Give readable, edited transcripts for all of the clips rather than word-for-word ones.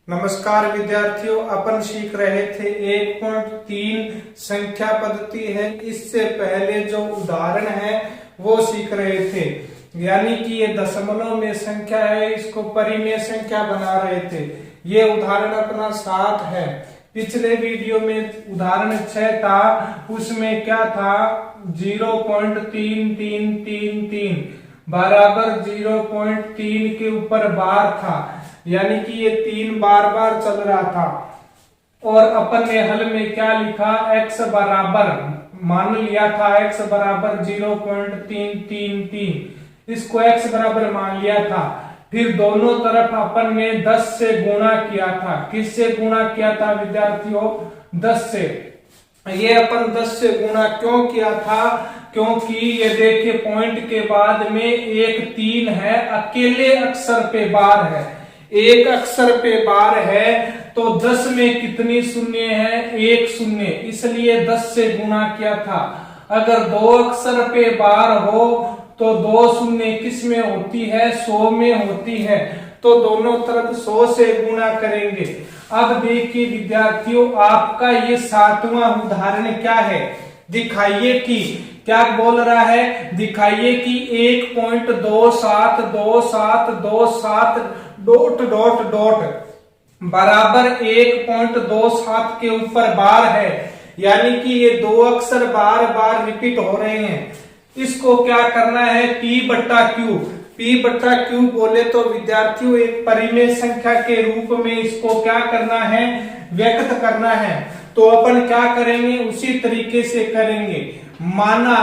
नमस्कार विद्यार्थियों, अपन सीख रहे थे 1.3 संख्या पद्धति है। इससे पहले जो उदाहरण है वो सीख रहे थे, यानी कि ये दशमलव में संख्या है, इसको परिमेय संख्या बना रहे थे। ये उदाहरण अपना 7 है। पिछले वीडियो में उदाहरण 6 था, उसमें क्या था 0.3333 बराबर 0.3 के ऊपर बार था, यानी कि ये 3 बार बार चल रहा था। और अपन ने हल में क्या लिखा, x बराबर मान लिया था, x बराबर 0.333, इसको x बराबर मान लिया था। फिर दोनों तरफ अपन ने 10 से गुणा किया था। किससे गुणा किया था विद्यार्थियों? 10 से। ये अपन 10 से गुणा क्यों किया था? क्योंकि ये देखिए पॉइंट के बाद में एक 3 है, अकेले अक्षर पे बार है, एक अक्षर पे बार है, तो 10 में कितनी शून्य है? 1 शून्य, इसलिए 10 से गुणा किया था। अगर 2 अक्षर पे बार हो तो 2 शून्य किस में होती है? 100 में होती है, तो दोनों तरफ 100 से गुणा करेंगे। अब देखिए विद्यार्थियों, आपका ये 7वां उदाहरण क्या है? दिखाइए कि क्या बोल रहा है, दिखाइए कि 1.272727 डॉट डॉट डॉट बराबर 1.27 के ऊपर बार है, यानी कि ये 2 अक्षर बार बार रिपीट हो रहे हैं। इसको क्या करना है? P बट्टा क्यू बोले तो विद्यार्थियों एक परिमेय संख्या के रूप में इसको क्या करना है? व्यक्त करना है। तो अपन क्या करेंगे? उसी तरीके से करेंगे। माना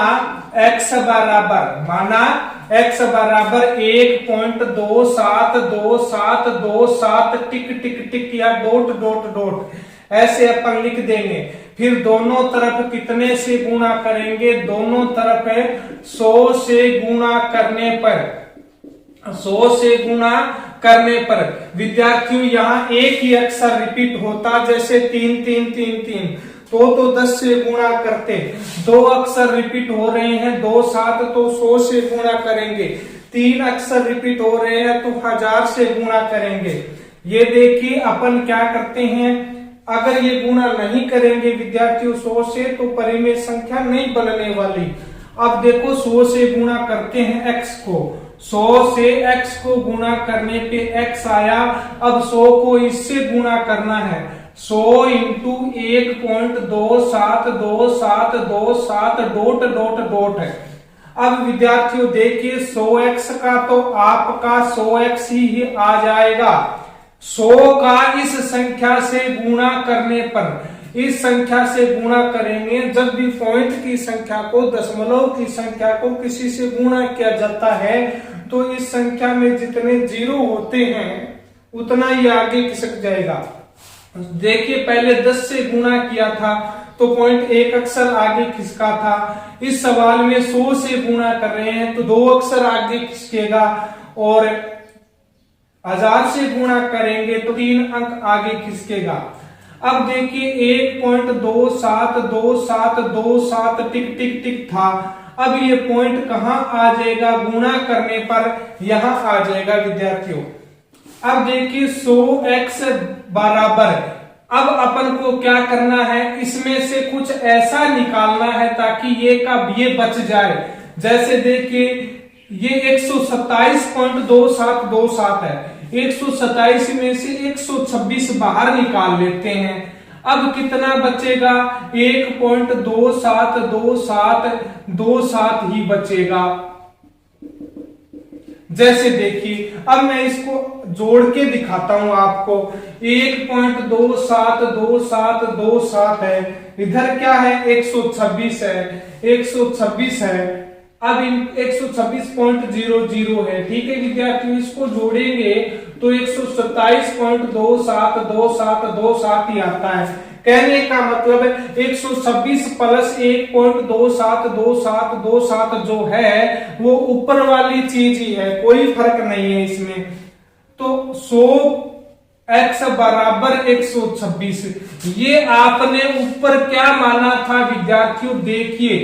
x बराबर 1.272727 टिक टिक टिक या डॉट डॉट डॉट, ऐसे अपन लिख देंगे। फिर दोनों तरफ कितने से गुणा करेंगे? दोनों तरफ 100 से गुणा करने पर, 100 से गुणा करने पर विद्यार्थियों यहाँ एक ही अक्षर रिपीट होता, जैसे 3 3 3 3, तो 10 से गुणा करते। 2 अक्षर रिपीट हो रहे हैं, 2 7, तो 100 से गुणा करेंगे। 3 अक्षर रिपीट हो रहे हैं तो 1000 से गुणा करेंगे। ये देखिए अपन क्या करते हैं, अगर ये गुणा नहीं करेंगे विद्यार्थियों 100 से, तो परिमेय संख्या नहीं बनने वाली। अब देखो 100 से गुणा करते हैं x को, 100 से x को गुणा करने पे x आया। अब 100 को इससे गुणा करना है, 100 इंटू 1.272727 डॉट डॉट डॉट है। अब विद्यार्थियों देखिए 100x का तो आपका 100x ही आ जाएगा। 100 का इस संख्या से गुणा करने पर, इस संख्या से गुणा करेंगे। जब भी पॉइंट की संख्या को, दशमलव की संख्या को किसी से गुणा किया जाता है तो इस संख्या में जितने जीरो होते हैं उतना ही आगे खिसक जाएगा। देखिए पहले 10 से गुणा किया था तो पॉइंट एक अक्षर आगे खिसका था। इस सवाल में 100 से गुणा कर रहे हैं तो 2 अक्षर आगे खिसकेगा, और 1000 से गुणा करेंगे तो 3 अंक आगे खिसकेगा। अब देखिए 1.272727 टिक टिक टिक था। अब ये पॉइंट कहाँ आ जाएगा? गुणा करने पर यहां आ जाएगा विद्यार्थियों। अब देखिए 100x बराबर, अब अपन को क्या करना है? इसमें से कुछ ऐसा निकालना है ताकि ये का ये बच जाए। जैसे देखिए ये 127.2727 है, 127 में से 126 बाहर निकाल लेते हैं। अब कितना बचेगा? 1.272727 ही बचेगा। जैसे देखिए अब मैं इसको जोड़ के दिखाता हूं आपको। 1.272727 है, इधर क्या है? 126 है, 126 है। अब 126.00 है, ठीक है विद्यार्थियों। इसको जोड़ेंगे तो 127.272727 ही आता है। कहने का मतलब 126 प्लस 1.272727 जो है वो ऊपर वाली चीज ही है, कोई फर्क नहीं है इसमें। तो 100x बराबर 126, ये आपने ऊपर क्या माना था विद्यार्थियों? देखिए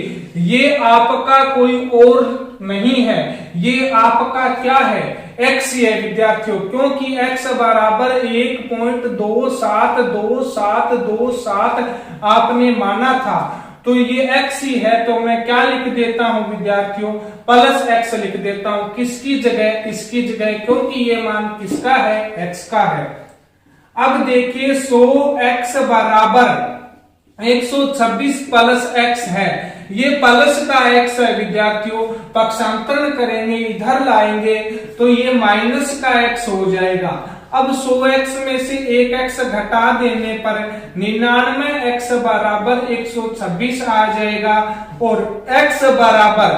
ये आपका कोई और नहीं है, ये आपका क्या है? x ही है विद्यार्थियों, क्योंकि x बराबर 1.272727 आपने माना था, तो ये x ही है। तो मैं क्या लिख देता हूं विद्यार्थियों, प्लस x लिख देता हूं। किसकी जगह, इसकी जगह, क्योंकि ये मान किसका है, x का है। अब देखिए 100x बराबर 126 प्लस x है, ये प्लस का x है विद्यार्थियों, पक्षांतरण करेंगे इधर लाएंगे तो ये माइनस का x हो जाएगा। अब 100x में से एक x घटा देने पर 99x बराबर 126 आ जाएगा, और x बराबर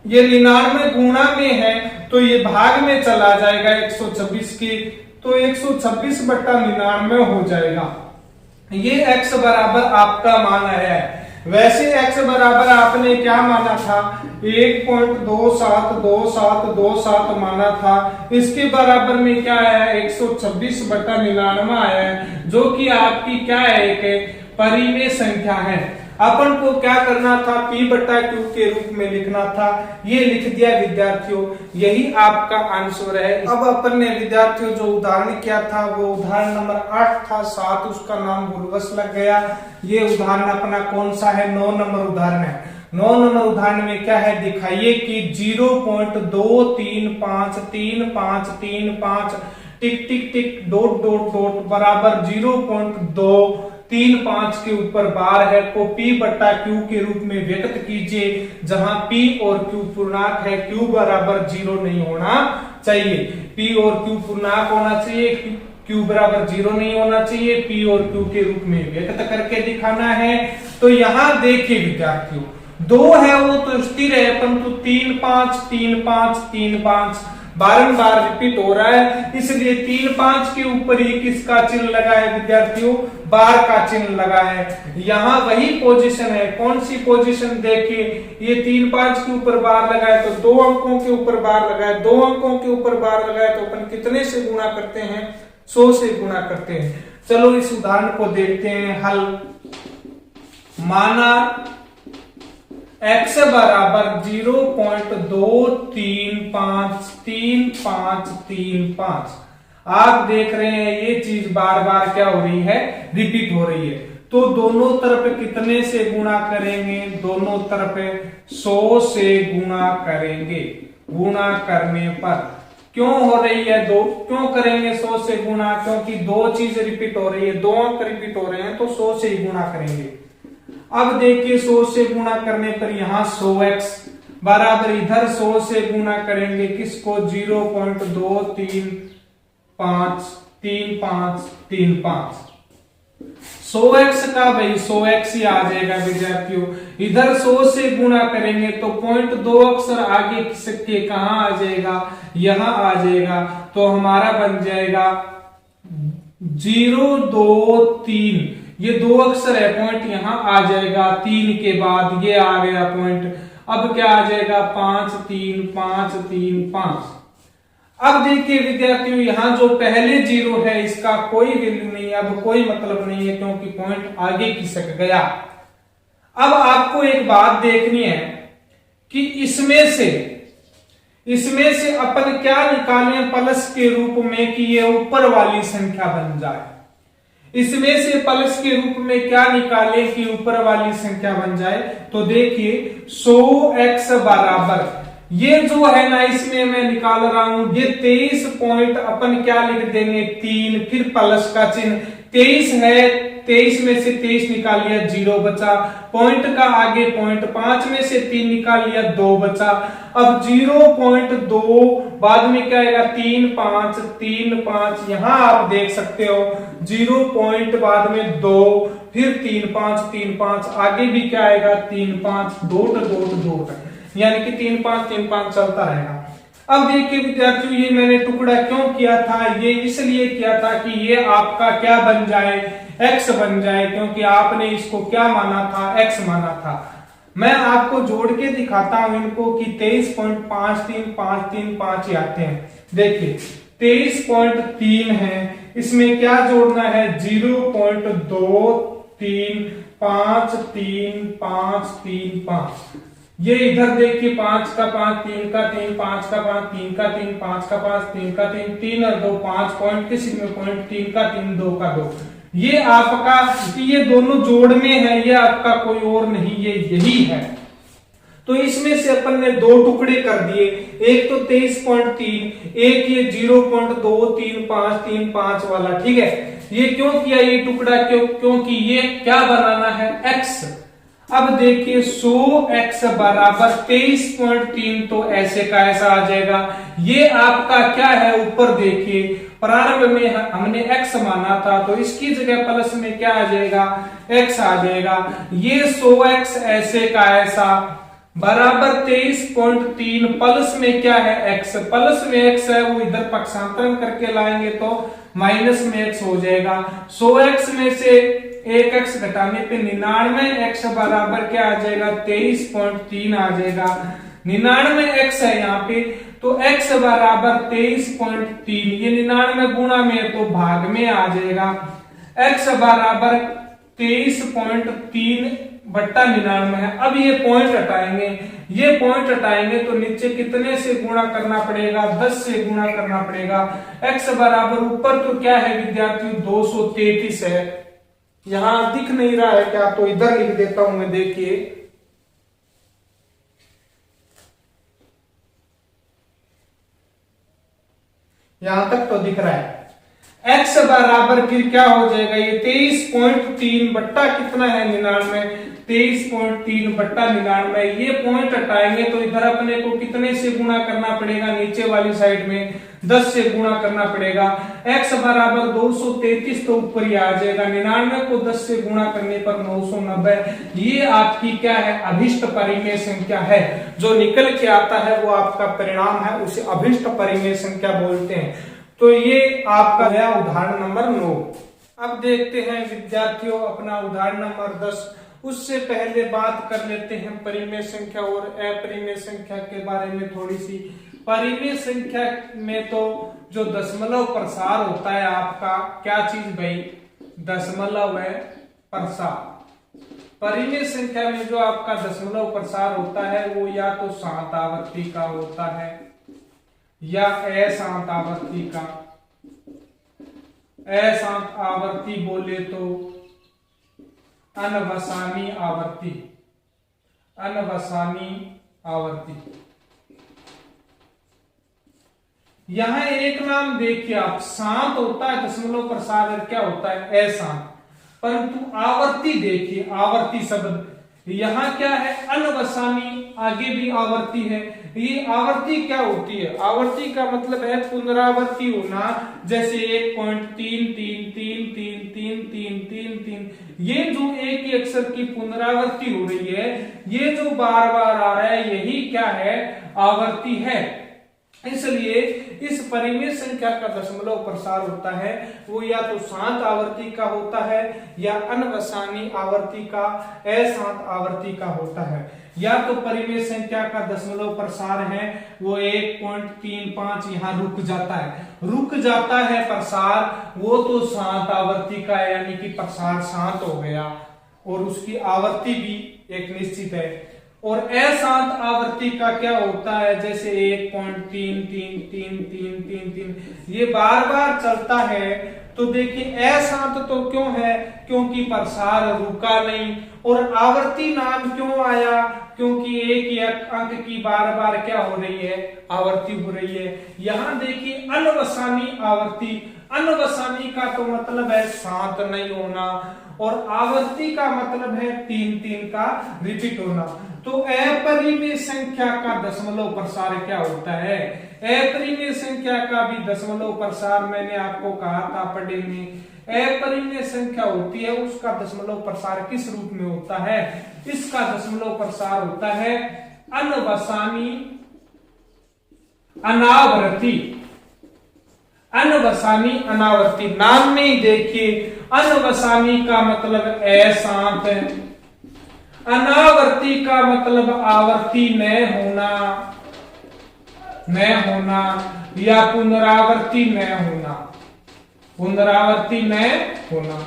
ये 99 गुणा में है तो ये भाग में चला जाएगा 126 की, तो 126 बटा 99 हो जाएगा। ये x बराबर आपका मान है। वैसे x बराबर आपने क्या माना था, 1.272727 माना था, इसके बराबर में क्या आया, 126 बटा 99 आया है, जो कि आपकी क्या है, एक परिमेय संख्या है। अपन को क्या करना था, P बटा Q के रूप में लिखना था, ये लिख दिया विद्यार्थियों, यही आपका आंसर है। अब अपन ने विद्यार्थियों जो उदाहरण किया था वो उदाहरण नंबर 8 था, 7 उसका नाम बुलवस लग गया। ये उदाहरण अपना कौन सा है, 9 नंबर उदाहरण है। 9 नंबर उदाहरण में क्या है, दिखाइए कि 0.2353535 टिक टिक टिक डॉट डॉट डॉट बराबर 0.235 के ऊपर बार है को P बटा Q के रूप में व्यक्त कीजिए, जहां P और Q पूर्णांक है, Q बराबर 0 नहीं होना चाहिए। P और Q पूर्णांक होना चाहिए, Q बराबर 0 नहीं होना चाहिए, P और Q के रूप में व्यक्त करके दिखाना है। तो यहाँ देखिए विद्यार्थियों, 2 है वो तो स्थिर है, परंतु 3 5 3 5 3 5 बारंबार रिपीट हो रहा है, इसलिए 3 5 के ऊपर ही किसका चिन्ह लगा है विद्यार्थियों, बार का चिन्ह लगा है। यहाँ वही पोजीशन है, कौन सी पोजीशन देखिए, ये 3 5 के ऊपर बार लगा है तो 2 अंकों के ऊपर बार लगा है, 2 अंकों के ऊपर बार लगा है तो अपन कितने से गुणा करते हैं, 100 से गुणा करते हैं। चलो इस उदाहरण को देखते हैं हल। माना x बराबर 0.2353535। आप देख रहे हैं ये चीज बार बार क्या हो रही है, रिपीट हो रही है। तो दोनों तरफ कितने से गुणा करेंगे, दोनों तरफ 100 से गुणा करेंगे। गुणा करने पर क्यों हो रही है, दो क्यों करेंगे 100 से गुणा, क्योंकि दो चीज रिपीट हो रही है, 2 अंक रिपीट हो रहे हैं तो 100 से ही गुणा करेंगे। अब देखिए 100 से गुणा करने पर यहाँ 100x बराबर इधर 100 से गुणा करेंगे किसको, 0.2353535। 100x का भाई 100x ही आ जाएगा विद्यार्थियों। इधर 100 से गुणा करेंगे तो 0.2 अक्षर आगे खिसक कहां आ जाएगा, यहां आ जाएगा, तो हमारा बन जाएगा 023। ये 2 अक्षर है, पॉइंट यहां आ जाएगा, 3 के बाद ये आ गया पॉइंट। अब क्या आ जाएगा, 53535। अब देखिए विद्यार्थियों यहां जो पहले 0 है इसका कोई वैल्यू नहीं है, अब कोई मतलब नहीं है क्योंकि पॉइंट आगे खिसक गया। अब आपको एक बात देखनी है कि इसमें से अपन क्या निकालें प्लस के रूप में कि ये ऊपर वाली संख्या बन जाए। इसमें से प्लस के रूप में क्या निकालें कि ऊपर वाली संख्या बन जाए। तो देखिए 100x बराबर ये जो है ना, इसमें मैं निकाल रहा हूं ये 23 पॉइंट अपन क्या लिख देंगे 3, फिर प्लस का चिन्ह 23 है, 23 में से 23 निकाल लिया 0 बचा, पॉइंट का आगे पॉइंट 5 में से 3 निकाल लिया 2 बचा। अब 0.2 बाद में क्या आएगा 3 5 3 5, यहां आप देख सकते हो 0 पॉइंट बाद में 2, फिर 3 5 3 5, आगे भी क्या आएगा 3 5 डॉट डॉट डॉट, यानी कि 3 5 3 5 चलता रहेगा। अब देखिए विद्यार्थियों ये मैंने टुकड़ा क्यों किया था, ये इसलिए किया था कि ये आपका क्या बन जाए, x बन जाए, क्योंकि आपने इसको क्या माना था, x माना था। मैं आपको जोड़ के दिखाता हूं इनको कि 23.53535 ही आते हैं। देखिए 23.3 है, इसमें क्या जोड़ना है 0.2353535। ये इधर देखिए 5 का 5, 3 का 3, 5 का 5, 3 का 3, 5 का 5, 3 का 3, 3 और 2 5 पॉइंट, किसी में पॉइंट, 3 का 3, 2 का 2। ये आपका, ये दोनों जोड़ में है, ये आपका कोई और नहीं, ये यही है। तो इसमें से अपन ने दो टुकड़े कर दिए, एक तो 23.3, एक ये 0.2353 वाला, ठीक है। ये क्यों किया ये टुकड़ा, क्योंकि ये क्या बनाना है, x। अब देखिए 100x बराबर 23.3, तो ऐसे का ऐसा आ जाएगा। ये आपका क्या है, ऊपर देखिए प्रारंभ में हमने x माना था, तो इसकी जगह प्लस में क्या आ जाएगा, x आ जाएगा। ये 100x ऐसे का ऐसा बराबर 23.3, प्लस में क्या है x, प्लस में x है वो इधर पक्षांतरण करके लाएंगे तो माइनस में x हो जाएगा। 100x में से एक x घटाने पे 99x बराबर क्या आ जाएगा, 23.3 आ जाएगा। 99x है यहाँ पे, तो x बराबर 23.3, ये 99 गुणा में तो भाग में आ जाएगा। x बराबर 23.3 बट्टा 99 है। अब ये पॉइंट हटाएंगे, ये पॉइंट हटाएंगे तो नीचे कितने से गुणा करना पड़ेगा, 10 से गुणा करना पड़ेगा। x बराबर ऊपर तो क्या है विद्यार्थियों, 233 है। यहां दिख नहीं रहा है क्या, तो इधर लिख देता हूं मैं, देखिए यहां तक तो दिख रहा है। x बराबर फिर क्या हो जाएगा, ये 23.3 बट्टा कितना है 99, 23.3 बट्टा 99। ये पॉइंट हटाएंगे तो इधर अपने को कितने से गुणा करना पड़ेगा, नीचे वाली साइड में 10 से गुणा करना पड़ेगा। x बराबर 233 तो ऊपर ही आ जाएगा, 99 को 10 से गुणा करने पर 990। ये आपकी क्या है, अभिष्ट परिमेय संख्या है। जो निकल के आता है वो आपका परिणाम है, उसे अभिष्ट परिमेय संख्या बोलते हैं। तो ये आपका गया उदाहरण नंबर 9। अब देखते हैं विद्यार्थियों अपना उदाहरण नंबर 10। उससे पहले बात कर लेते हैं परिमेय संख्या और अपरिमेय संख्या के बारे में थोड़ी सी। परिमेय संख्या में तो जो दशमलव प्रसार होता है आपका, क्या चीज भाई, दशमलव है प्रसार। परिमेय संख्या में जो आपका दशमलव प्रसार होता है वो या तो सात आवर्ती का होता है या अशांत आवर्ती का। अशांत आवर्ती बोले तो अनवसानी आवर्ती, अनवसानी आवर्ती। यहां एक नाम देखिए आप, शांत होता है दशमलव प्रसार, क्या होता है अशांत। परंतु आवर्ती देखिए, आवर्ती शब्द यहां क्या है, अनवसानी, आगे भी आवर्ती है। ये आवर्ती क्या होती है, आवर्ती का मतलब है पुनरावर्ती होना, जैसे 1.333333333। ये जो एक ही अक्षर की पुनरावर्ती हो रही है, ये जो बार बार आ रहा है, यही क्या है, आवर्ती है। इसलिए इस परिमेय संख्या का दशमलव प्रसार होता है वो या तो शांत आवर्ती का होता है या अनवसानी आवर्ती का, अशांत आवर्ती का होता है। या तो परिमेय संख्या का दशमलव प्रसार है वो 1.35 यहाँ रुक जाता है, रुक जाता है प्रसार, वो तो शांत आवर्ती का है, यानी कि प्रसार शांत हो गया और उसकी आवर्ती भी एक निश्चित है। और अशांत आवर्ती का क्या होता है, जैसे 1.33333, ये बार बार चलता है। तो देखिए अशांत तो क्यों है, क्योंकि प्रसार रुका नहीं। और आवर्ती नाम क्यों आया, क्योंकि एक ही अंक की बार बार क्या हो रही है, आवर्ती हो रही है। यहां देखिए अनवसानी आवर्ती, अनवसानी का तो मतलब है शांत नहीं होना, और आवर्ती का मतलब है 3-3 का रिपीट होना। तो अपरिमेय संख्या का दशमलव प्रसार क्या होता है, अपरिमेय संख्या का भी दशमलव प्रसार मैंने आपको कहा था पढ़े में, अपरिमेय संख्या होती है उसका दशमलव प्रसार किस रूप में होता है, इसका दशमलव प्रसार होता है अनवसानी अनावर्ती, अनवसानी अनावर्ती। नाम में ही देखिए अनवसानी का मतलब अशांत है, अनावर्ती का मतलब आवर्ती न होना, न होना, या पुनरावर्ती न होना, पुनरावर्ती न होना।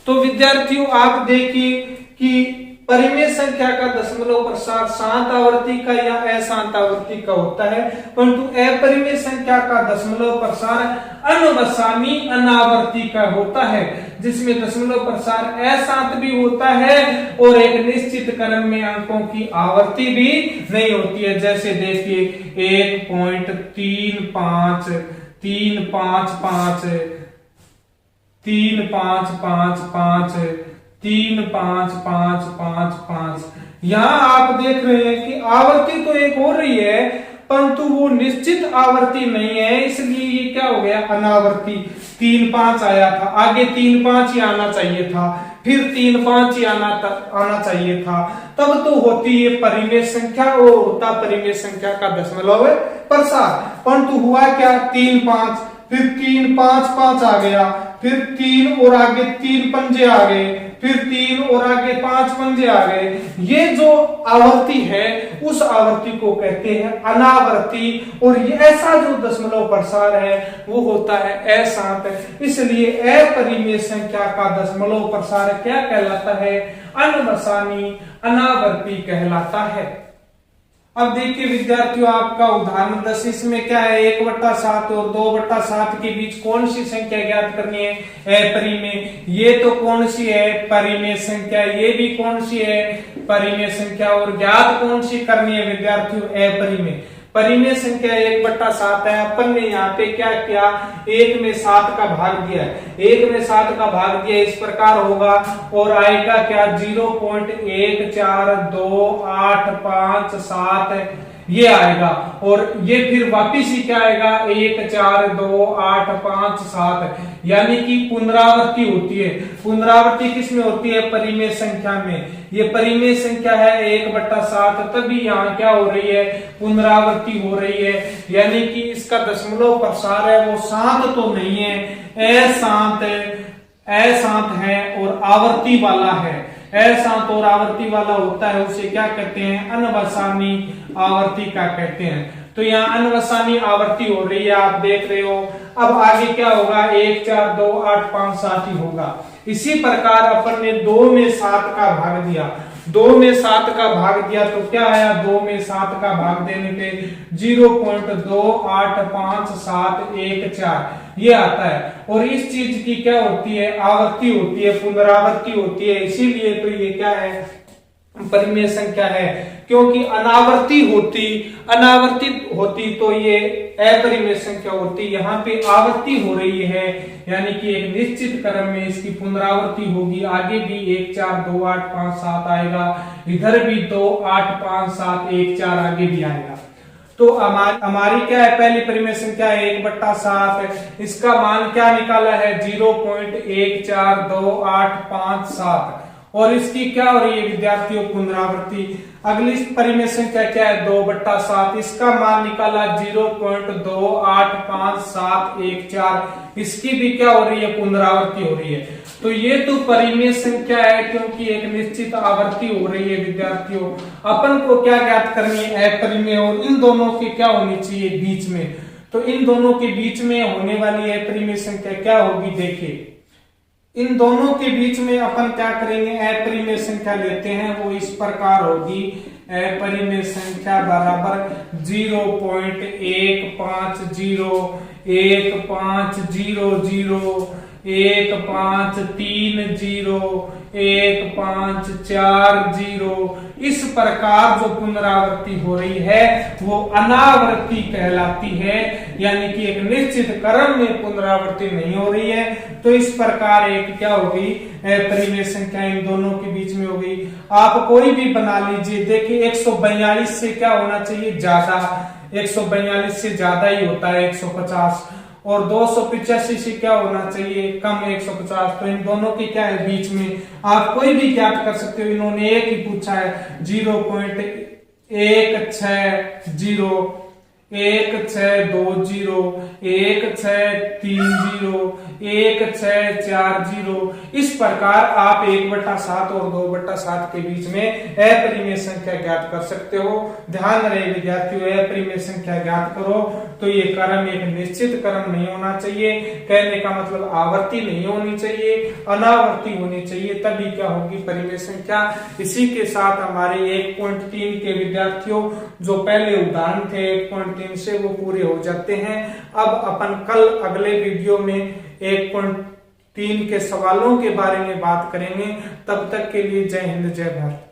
तो विद्यार्थियों आप देखिए कि परिमेय संख्या का दशमलव प्रसार शांत आवर्ती का या अशांत आवर्ती का होता है, परंतु अपरिमेय संख्या का दशमलव प्रसार अनवसानी अनावर्ती का होता है, जिसमें दशमलव प्रसार अशांत भी होता है और एक निश्चित क्रम में अंकों की आवर्ती भी नहीं होती है। जैसे देखिए 1.35 355 35555 35555। यहाँ आप देख रहे हैं कि आवर्ती तो एक हो रही है, परंतु वो निश्चित आवर्ती नहीं है, इसलिए ये क्या हो गया, अनावर्ती। 3-5 आया था, आगे 3-5 ही आना चाहिए था, फिर 3-5 ही आना चाहिए था, तब तो होती है परिमेय संख्या और होता परिमेय संख्या का दशमलव प्रसार। परंतु हुआ क्या, 3-5, फिर 3-5-5 आ गया, फिर 3 और आगे 3 पंजे आ गए, फिर 3 और आगे 5 पंजे आ गए। ये जो आवर्ती है उस आवर्ती को कहते हैं अनावर्ती, और ये ऐसा जो दशमलव प्रसार है वो होता है अशांत। इसलिए अपरिमेय संख्या का दशमलव प्रसार क्या कहलाता है, अनवसानी अनावर्ती कहलाता है। अब देखिए विद्यार्थियों, आपका उदाहरण 10, इसमें क्या है, 1/7 और 2/7 के बीच कौन सी संख्या ज्ञात करनी है, अपरिमेय। ये तो कौन सी है, परिमेय संख्या, ये भी कौन सी है, परिमेय संख्या, और ज्ञात कौन सी करनी है विद्यार्थियों, अपरिमेय। परिमेय संख्या 1/7 है, अपन ने यहाँ पे क्या किया, 1 में 7 का भाग दिया, 1 में 7 का भाग दिया, इस प्रकार होगा और आएगा क्या, 0.1428557 ये आएगा, और ये फिर वापिस ही क्या आएगा, 1428557, यानी कि पुनरावृत्ति होती है। पुनरावृत्ति किसमें होती है, परिमेय संख्या में। ये परिमेय संख्या है 1/7, तभी यहाँ क्या हो रही है, पुनरावृत्ति हो रही है, यानी कि इसका दशमलव प्रसार है वो शांत तो नहीं है, अशांत है और आवर्ती वाला है। अशांत और आवर्ती वाला होता है उसे क्या कहते हैं, अनवसानी आवर्ती का कहते हैं। तो यहाँ अनवसानी आवर्ती हो रही है, आप देख रहे हो। अब आगे क्या होगा, 1 4 2 8 5 7 ही होगा। इसी प्रकार अपन ने 2 में 7 का भाग दिया, 2 में 7 का भाग दिया तो क्या आया, 2 में 7 का भाग देने पे 0.285714 ये आता है। और इस चीज की क्या होती है, आवर्ती होती है, पुनरावृत्ति होती है, इसीलिए तो ये क्या है, परिमेय संख्या है। क्योंकि अनावर्ती होती तो ये अपरिमेय संख्या होती, यहाँ पे आवर्ती हो रही है, यानी कि एक निश्चित क्रम में इसकी पुनरावृत्ति होगी। आगे भी 1 4 2 8 5 7 आएगा, इधर भी 2 8 5 7 1 4 आगे भी आएगा। तो हमारी क्या है, पहली परिमेय संख्या 1/7, इसका मान क्या निकाला है, 0.1428557, और इसकी क्या हो रही है विद्यार्थियों, पुनरावृत्ति। अगली परिमेय संख्या क्या है, 2/7, इसका मान निकाला 0.285714, इसकी भी क्या हो रही है, पुनरावृत्ति हो रही है। तो ये तो परिमेय संख्या है क्योंकि एक निश्चित आवर्ती हो रही है विद्यार्थियों। अपन को क्या ज्ञात करनी है, अपरिमेय, और इन दोनों की क्या होनी चाहिए, बीच में। तो इन दोनों के बीच में होने वाली अपरिमेय संख्या क्या होगी, देखिए इन दोनों के बीच में अपन क्या करेंगे, अपरिमेय संख्या लेते हैं, वो इस प्रकार होगी, अपरिमेय संख्या बराबर 0.153015301540 इस प्रकार जो पुनरावृत्ति हो रही है वो अनावृत्ति कहलाती है, यानी कि एक निश्चित क्रम में पुनरावृत्ति नहीं हो रही है। तो इस प्रकार एक क्या होगी, परिमेय संख्या इन दोनों के बीच में होगी। आप कोई भी बना लीजिए, देखिए 142 से क्या होना चाहिए, ज्यादा, 142 से ज्यादा ही होता है 150, और 285 से क्या होना चाहिए, कम 150। तो इन दोनों की क्या है, बीच में। आप कोई भी ज्ञात कर सकते हो, इन्होंने एक ही पूछा है, 0.160 1620, 1630, 1640। इस प्रकार आप 1/7 और 2/7 के बीच में अपरिमेय संख्या ज्ञात कर सकते हो। ध्यान रहे विद्यार्थियों, अपरिमेय संख्या ज्ञात करो तो ये क्रम एक निश्चित क्रम नहीं होना चाहिए। कहने का मतलब आवर्ती नहीं होनी चाहिए, अनावर्ती होनी चाहिए, तभी क्या होगी परिमेय संख्या। इसी के साथ हमारे 1.3 के विद्यार्थियों जो पहले उदाहरण थे 1.3 से वो पूरे हो जाते हैं। अब अपन कल अगले वीडियो में 1.3 के सवालों के बारे में बात करेंगे। तब तक के लिए जय हिंद जय भारत।